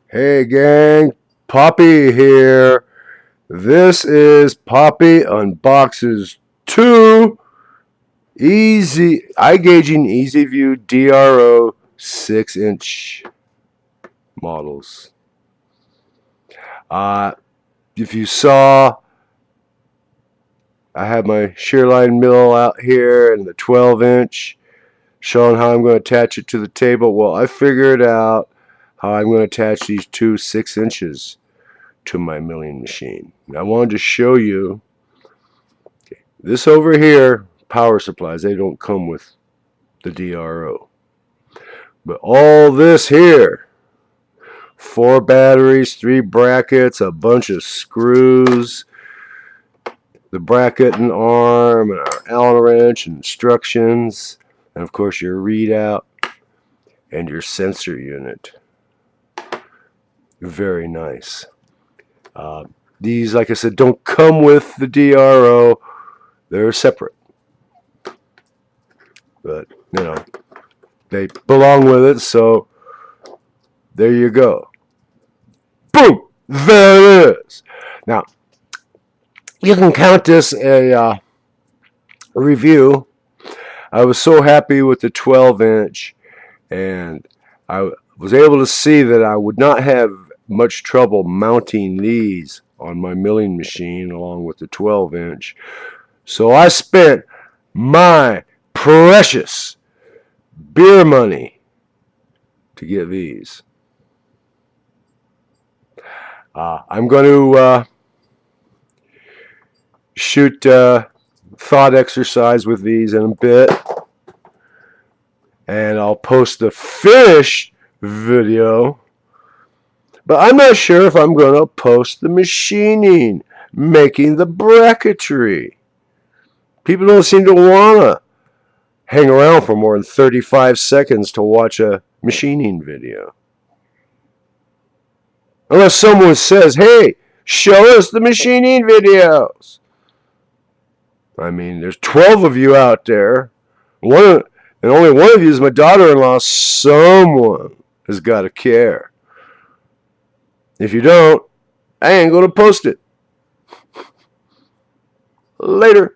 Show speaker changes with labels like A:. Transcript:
A: Hey gang, Poppy here. This is Poppy Unboxes 2 I-GAGING Easy View DRO 6-inch models. If you saw, I have my shear line mill out here and the 12-inch, showing how I'm going to attach it to the table. Well, I figured out how I'm going to attach these two 6 inches to my milling machine. I wanted to show you this over here. Power supplies, they don't come with the DRO, but all this here, 4 batteries, 3 brackets, a bunch of screws, the bracket and arm, and our Allen wrench, and instructions, and of course your readout and your sensor unit. Very nice. These, like I said, don't come with the DRO. They're separate. But, you know, they belong with it, so there you go. Boom! There it is. Now, you can count this a review. I was so happy with the 12-inch, and I was able to see that I would not have much trouble mounting these on my milling machine along with the 12-inch. So I spent my precious beer money to get these. I'm going to shoot thought exercise with these in a bit, and I'll post the finished video, but I'm not sure if I'm going to post the machining, making the bracketry. People don't seem to want to hang around for more than 35 seconds to watch a machining video. Unless someone says, hey, show us the machining videos. I mean, there's 12 of you out there. And only one of you is my daughter-in-law. Someone has got to care. If you don't, I ain't going to post it. Later.